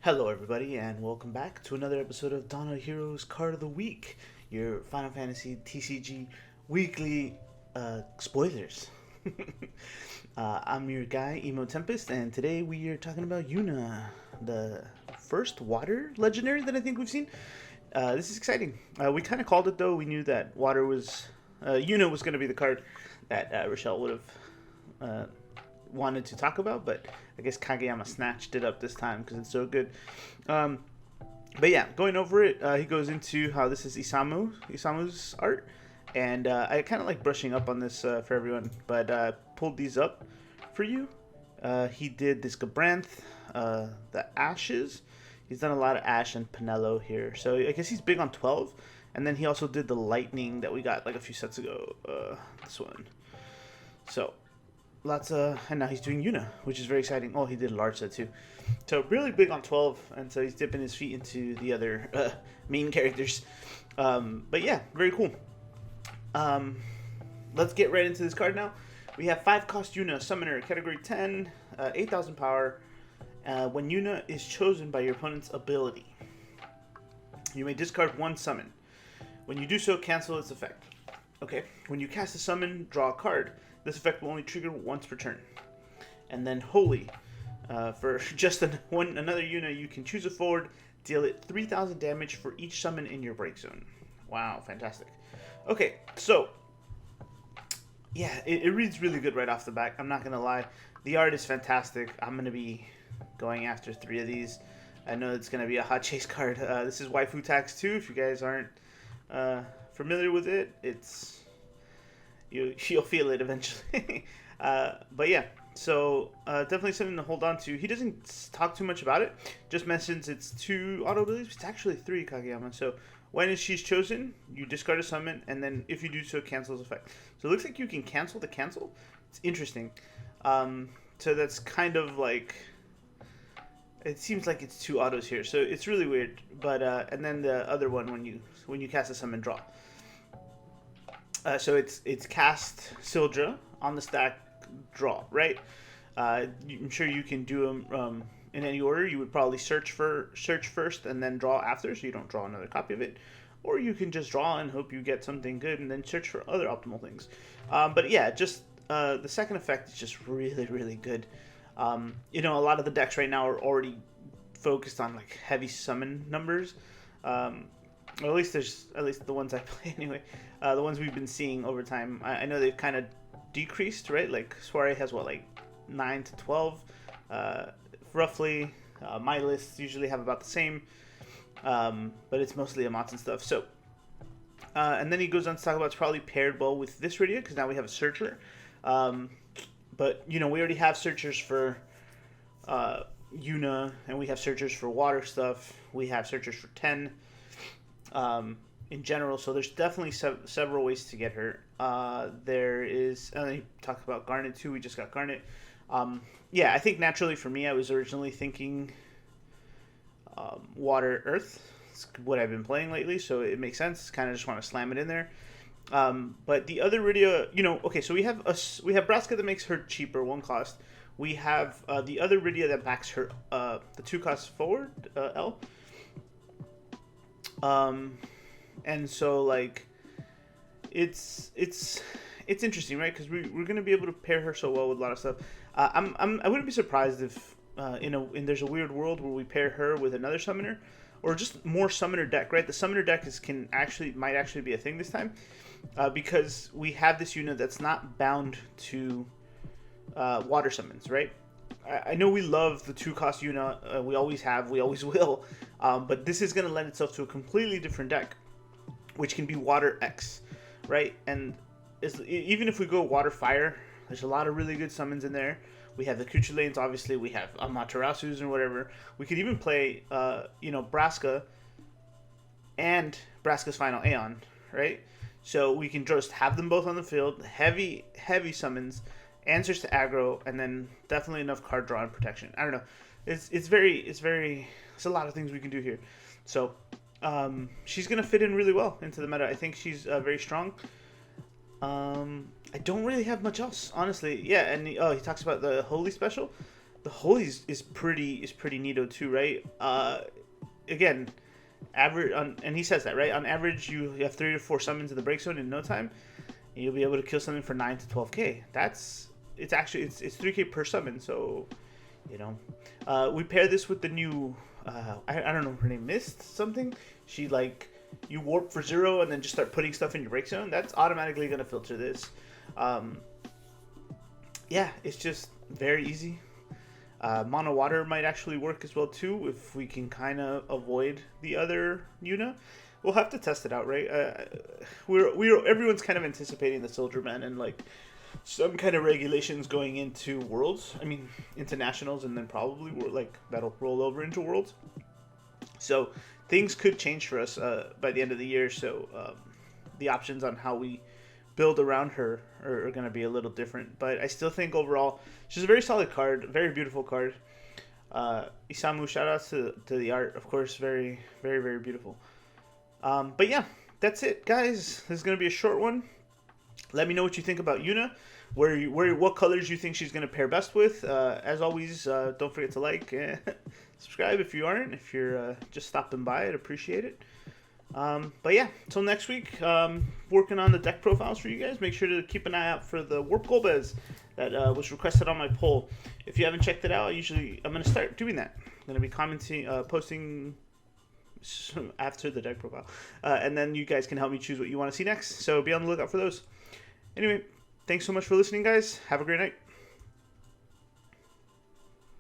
Hello, everybody, and welcome back to another episode of Dawn of Heroes Card of the Week, your Final Fantasy TCG weekly spoilers. I'm your guy, Emo Tempest, and today we are talking about Yuna, the first water legendary that I think we've seen. This is exciting. We kind of called it, though. We knew that water was Yuna was going to be the card that Rochelle would have wanted to talk about, but I guess Kageyama snatched it up this time because it's so good. But yeah, going over it, he goes into how this is Isamu's art, and I kind of like brushing up on this for everyone, but pulled these up for you. He did this Gabranth, the Ashes. He's done a lot of Ash and Pinello here, so I guess he's big on 12. And then he also did the Lightning that we got like a few sets ago. This one. So and now he's doing Yuna, which is very exciting. Oh, he did a large set too. So really big on 12, and so he's dipping his feet into the other main characters. But yeah, very cool. Let's get right into this card now. We have 5-cost Yuna, Summoner, Category 10, 8,000 power. When Yuna is chosen by your opponent's ability, you may discard one summon. When you do so, cancel its effect. Okay, when you cast a summon, draw a card. This effect will only trigger once per turn. And then Holy. For just another Yuna, you can choose a forward, deal it 3,000 damage for each summon in your break zone. Wow, fantastic. Okay, so yeah, it reads really good right off the bat. I'm not going to lie. The art is fantastic. I'm going to be going after 3 of these. I know it's going to be a hot chase card. This is Waifu Tax 2. If you guys aren't familiar with it, you'll feel it eventually. But yeah, so definitely something to hold on to. He doesn't talk too much about it. Just mentions it's 2 auto abilities. It's actually 3, Kageyama. So when she's chosen, you discard a summon, and then if you do so, cancels effect. So it looks like you can cancel the cancel. It's interesting. So that's kind of like, it seems like it's 2 autos here. So it's really weird. But and then the other one when you cast a summon, draw. So it's cast Sildra on the stack, draw, right? I'm sure you can do them in any order. You would probably search first and then draw after, so you don't draw another copy of it. Or you can just draw and hope you get something good and then search for other optimal things. But yeah, just the second effect is just really, really good. A lot of the decks right now are already focused on like heavy summon numbers. Or at least the ones I play anyway. The ones we've been seeing over time. I know they've kind of decreased, right? Like Soiree has like 9 to 12, roughly. My lists usually have about the same, but it's mostly Amats and stuff. So, and then he goes on to talk about it's probably paired well with this radio because now we have a searcher. But we already have searchers for Yuna, and we have searchers for water stuff. We have searchers for 10. In general, so there's definitely several ways to get her. There is, and he talked about Garnet too. We just got Garnet. I think naturally for me, I was originally thinking Water Earth. It's what I've been playing lately, so it makes sense. Kind of just want to slam it in there. But the other Rydia, okay, so we have Braska that makes her cheaper, 1 cost. We have the other Rydia that backs her the 2 cost forward, L. And so like it's interesting, right? Because we're going to be able to pair her so well with a lot of stuff. I wouldn't be surprised if there's a weird world where we pair her with another summoner or just more summoner deck, right? The summoner deck might actually be a thing this time, because we have this unit that's not bound to water summons, right? I know we love the 2-cost Yuna. We always have. We always will. But this is going to lend itself to a completely different deck, which can be Water X, right? And even if we go Water Fire, there's a lot of really good summons in there. We have the Kuchulanes, obviously. We have Amaterasu's and whatever. We could even play, Braska and Braska's Final Aeon, right? So we can just have them both on the field. Heavy, heavy summons. Answers to aggro, and then definitely enough card draw and protection. I don't know. It's a lot of things we can do here. So she's gonna fit in really well into the meta. I think she's very strong. I don't really have much else, honestly. Yeah, and he talks about the Holy Special. the holy is pretty neato too, right? Again, average on, and he says that, right? On average, you have 3 to 4 summons in the break zone in no time, and you'll be able to kill something for 9 to 12k. It's 3k per summon, so we pair this with the new I don't know her name, Mist something. She like you warp for 0 and then just start putting stuff in your break zone. That's automatically gonna filter this. Yeah, it's just very easy. Mono water might actually work as well too if we can kind of avoid the other Yuna. We'll have to test it out, right? Everyone's kind of anticipating the Soldier Man and like some kind of regulations going into Worlds. I mean, into Nationals, and then probably like that'll roll over into Worlds. So things could change for us by the end of the year. So the options on how we build around her are going to be a little different. But I still think overall she's a very solid card, very beautiful card. Isamu, shout out to the art, of course, very, very, very beautiful. But yeah, that's it, guys. This is going to be a short one. Let me know what you think about Yuna. What colors you think she's going to pair best with. As always, don't forget to like and subscribe if you aren't. If you're just stopping by, I'd appreciate it. But yeah, until next week, working on the deck profiles for you guys. Make sure to keep an eye out for the Warp Golbez that was requested on my poll. If you haven't checked it out, I'm going to start doing that. I'm going to be commenting, posting after the deck profile. And then you guys can help me choose what you want to see next. So be on the lookout for those. Anyway, thanks so much for listening, guys. Have a great night.